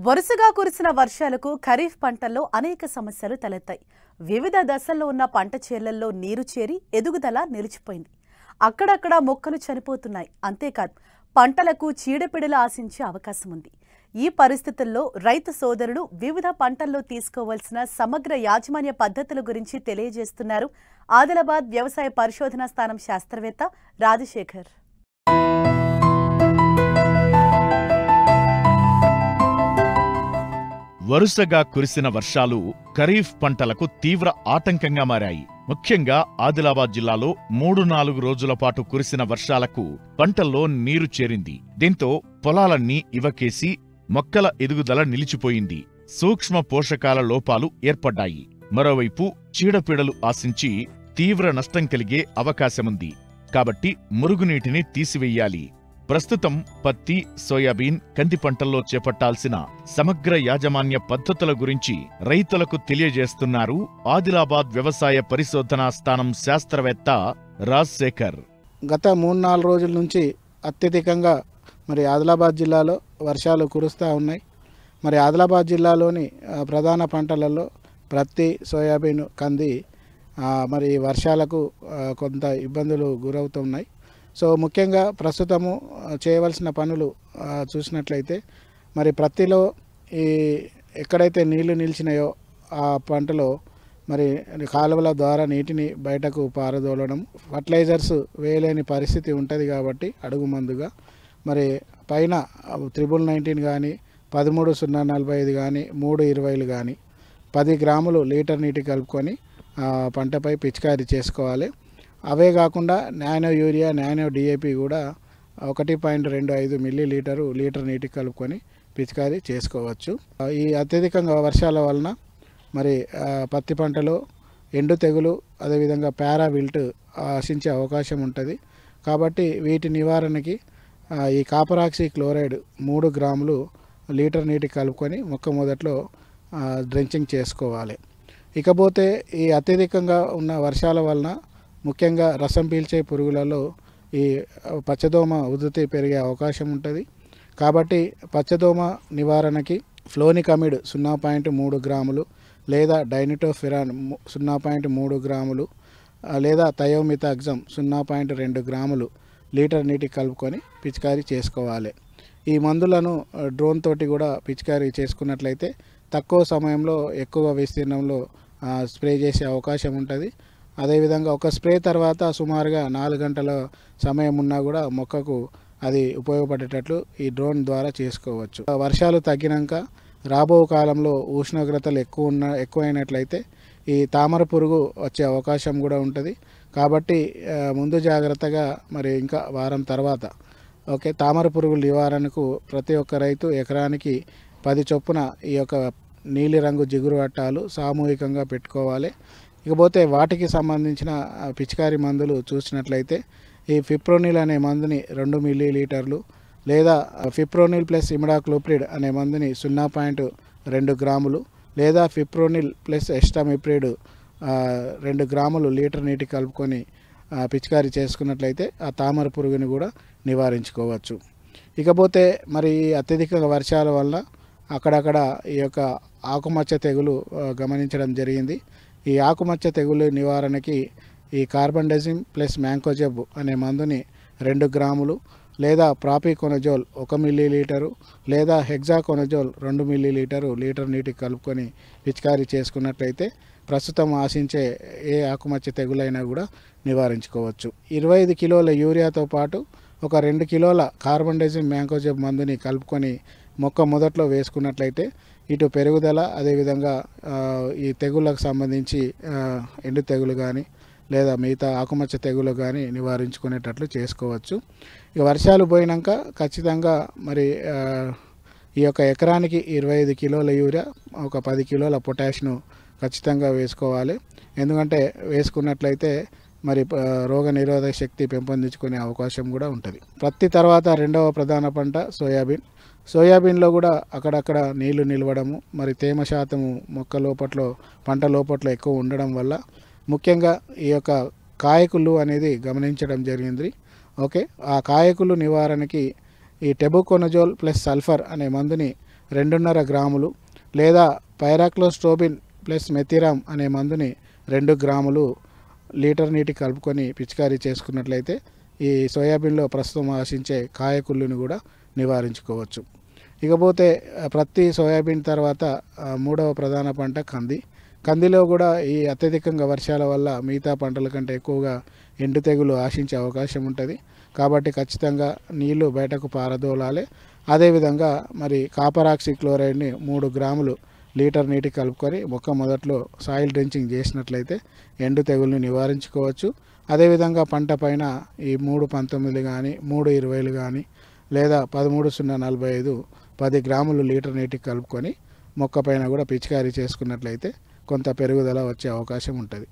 వరుసగా కురిసిన వర్షాలకు ఖరీఫ్ పంటల్లో అనేక సమస్యలు తలెత్తాయి. వివిధ దశల్లో ఉన్న పంట చేలల్లో నీరు చేరి ఎదుగుదల నిలిచిపోయింది. అక్కడక్కడ మొక్కలు చనిపోతున్నాయి. అంతేకాదు పంటలకు చీడపీడలు ఆశించే అవకాశం ఉంది. ఈ పరిస్థితుల్లో రైతు సోదరులు వివిధ పంటల్లో తీసుకోవాల్సిన సమగ్ర యాజమాన్య పద్ధతుల గురించి తెలియజేస్తున్నారు ఆదిలాబాద్ వ్యవసాయ పరిశోధనా స్థానం శాస్త్రవేత్త రాజశేఖర్. వరుసగా కురిసిన వర్షాలు ఖరీఫ్ పంటలకు తీవ్ర ఆటంకంగా మారాయి. ముఖ్యంగా ఆదిలాబాద్ జిల్లాలో 3-4 రోజుల పాటు కురిసిన వర్షాలకు పంటల్లో నీరు చేరింది. దీంతో పొలాలన్నీ ఇవకేసి మొక్కల ఎదుగుదల నిలిచిపోయింది. సూక్ష్మ పోషకాల లోపాలు ఏర్పడ్డాయి. మరోవైపు చీడపీడలు ఆశించి తీవ్ర నష్టం కలిగే అవకాశముంది. కాబట్టి మురుగునీటిని తీసివెయ్యాలి. ప్రస్తుతం పత్తి, సోయాబీన్, కంది పంటల్లో చేపట్టాల్సిన సమగ్ర యాజమాన్య పద్ధతుల గురించి రైతులకు తెలియజేస్తున్నారు ఆదిలాబాద్ వ్యవసాయ పరిశోధనా స్థానం శాస్త్రవేత్త రాజశేఖర్. గత 3-4 రోజుల నుంచి అత్యధికంగా ఆదిలాబాద్ జిల్లాలో వర్షాలు కురుస్తూ ఉన్నాయి. ఆదిలాబాద్ జిల్లాలోని ప్రధాన పంటలలో పత్తి, సోయాబీన్, కంది వర్షాలకు కొంత ఇబ్బందులు గురవుతున్నాయి. సో ముఖ్యంగా ప్రస్తుతము చేయవలసిన పనులు చూసినట్లయితే ప్రత్తిలో ఎక్కడైతే నీళ్లు నిలిచినాయో ఆ పంటలో కాలువల ద్వారా నీటిని బయటకు పారదోలడం, ఫర్టిలైజర్స్ వేయలేని పరిస్థితి ఉంటుంది. కాబట్టి అడుగు మందుగా పైన 19 కానీ 13-0-45 కానీ 3-20 కానీ 10 గ్రాములు లీటర్ నీటి కలుపుకొని పంటపై పిచికారీ చేసుకోవాలి. అవే కాకుండా నానో యూరియా, నానో డిఏపి కూడా 1.25 మిల్లీలీటరు లీటర్ నీటికి కలుపుకొని పిచికారీ చేసుకోవచ్చు. ఈ అత్యధికంగా వర్షాల వలన పత్తి పంటలో ఎండు తెగులు, అదేవిధంగా పారావిల్ట్ ఆశించే అవకాశం ఉంటుంది. కాబట్టి వీటి నివారణకి ఈ కాపరాక్సీ క్లోరైడ్ 3 గ్రాములు లీటర్ నీటికి కలుపుకొని మొక్క మొదట్లో డ్రెంచింగ్ చేసుకోవాలి. ఇకపోతే ఈ అత్యధికంగా ఉన్న వర్షాల వలన ముఖ్యంగా రసం పీల్చే పురుగులలో ఈ పచ్చదోమ ఉధృతి పెరిగే అవకాశం ఉంటుంది. కాబట్టి పచ్చదోమ నివారణకి ఫ్లోనికమిడ్ 0.3 గ్రాములు లేదా డైనిటోఫిరాన్ 0.3 గ్రాములు లేదా థయోమిథాక్సమ్ 0.2 గ్రాములు లీటర్ నీటికి కలుపుకొని పిచికారీ చేసుకోవాలి. ఈ మందులను డ్రోన్ తోటి కూడా పిచికారీ చేసుకున్నట్లయితే తక్కువ సమయంలో ఎక్కువ విస్తీర్ణంలో స్ప్రే చేసే అవకాశం ఉంటుంది. అదేవిధంగా ఒక స్ప్రే తర్వాత సుమారుగా 4 గంటల సమయం ఉన్నా కూడా మొక్కకు అది ఉపయోగపడేటట్లు ఈ డ్రోన్ ద్వారా చేసుకోవచ్చు. వర్షాలు తగ్గినాక రాబో కాలంలో ఉష్ణోగ్రతలు ఎక్కువైనట్లయితే ఈ తామర పురుగు వచ్చే అవకాశం కూడా ఉంటుంది. కాబట్టి ముందు జాగ్రత్తగా ఇంకా వారం తర్వాత తామర పురుగుల నివారణకు ప్రతి ఒక్క రైతు ఎకరానికి 10 చొప్పున ఈ యొక్క నీలిరంగు జిగురు అట్టాలు సామూహికంగా పెట్టుకోవాలి. ఇకపోతే వాటికి సంబంధించిన పిచికారీ మందులు చూసినట్లయితే ఈ ఫిప్రోనిల్ అనే మందుని 2 మిల్లీలీటర్లు లేదా ఫిప్రోనిల్ ప్లస్ ఇమిడాక్లోప్రిడ్ అనే మందుని 0.2 గ్రాములు లేదా ఫిప్రోనిల్ ప్లస్ ఎస్టామిప్రిడ్ 2 గ్రాములు లీటర్ నీటికి కలుపుకొని పిచికారీ చేసుకున్నట్లయితే ఆ తామర పురుగుని కూడా నివారించుకోవచ్చు. ఇకపోతే అత్యధిక వర్షాల వల్ల అక్కడక్కడ ఈ యొక్క ఆకుమచ్చ తెగులు గమనించడం జరిగింది. ఈ ఆకుమచ్చ తెగులు నివారణకి ఈ కార్బండజిమ్ ప్లస్ మ్యాంకోజెబ్ అనే మందుని 2 గ్రాములు లేదా ప్రాపికొనజోల్ 1 మిల్లీలీటరు లేదా హెగ్జాకొనజోల్ 2 మిల్లీలీటరు లీటర్ నీటికి కలుపుకొని పిచికారీ చేసుకున్నట్లయితే ప్రస్తుతం ఆశించే ఏ ఆకుమచ్చ తెగులైనా కూడా నివారించుకోవచ్చు. 25 కిలోల యూరియాతో పాటు ఒక 2 కిలోల కార్బండజిమ్ మ్యాంకోజెబ్ మందుని కలుపుకొని మొక్క మొదట్లో వేసుకున్నట్లయితే ఇటు పెరుగుదల, అదేవిధంగా ఈ తెగుళ్ళకు సంబంధించి ఎండు తెగులు కానీ లేదా మిగతా ఆకుమచ్చ తెగులు కానీ నివారించుకునేటట్లు చేసుకోవచ్చు. ఇక వర్షాలు పోయినాక ఖచ్చితంగా ఈ యొక్క ఎకరానికి 25 కిలోల యూరియా, ఒక 10 కిలోల పొటాష్ను ఖచ్చితంగా వేసుకోవాలి. ఎందుకంటే వేసుకున్నట్లయితే రోగ నిరోధక శక్తి పెంపొందించుకునే అవకాశం కూడా ఉంటుంది. పత్తి తర్వాత రెండవ ప్రధాన పంట సోయాబీన్. సోయాబీన్లో కూడా అక్కడక్కడ నీళ్లు నిలవడము, తేమ శాతము మొక్క లోపట్లో పంట లోపట్లో ఎక్కువ ఉండడం వల్ల ముఖ్యంగా ఈ యొక్క కాయకులు అనేది గమనించడం జరిగింది. ఆ కాయకులు నివారణకి ఈ టెబుకొనజోల్ ప్లస్ సల్ఫర్ అనే మందుని 2.5 గ్రాములు లేదా పైరాక్లోస్ట్రోబిన్ ప్లస్ మెథిరామ్ అనే మందుని 2 గ్రాములు లీటర్ నీటి కలుపుకొని పిచికారీ చేసుకున్నట్లయితే ఈ సోయాబీన్లో ప్రస్తుతం ఆశించే కాయకుళ్ళుని కూడా నివారించుకోవచ్చు. ఇకపోతే ప్రతి సోయాబీన్ తర్వాత 3వ ప్రధాన పంట కందిలో కూడా ఈ అత్యధికంగా వర్షాల వల్ల మిగతా పంటల కంటే ఎక్కువగా ఎండు తెగులు ఆశించే అవకాశం ఉంటుంది. కాబట్టి ఖచ్చితంగా నీళ్లు బయటకు పారదోలాలి. అదేవిధంగా మరి కాపర్ ఆక్సిక్లోరైడ్ని 3 గ్రాములు లీటర్ నీటి కలుపుకొని మొక్క మొదట్లో సాయిల్ డ్రెంచింగ్ చేసినట్లయితే ఎండు తెగుల్ని నివారించుకోవచ్చు. అదేవిధంగా పంట పైన ఈ 3.19 కానీ 3.20 కానీ లేదా 13.045 10 గ్రాములు లీటర్ నీటికి కలుపుకొని మొక్క పైన కూడా పిచికారీ చేసుకున్నట్లయితే కొంత పెరుగుదల వచ్చే అవకాశం ఉంటుంది.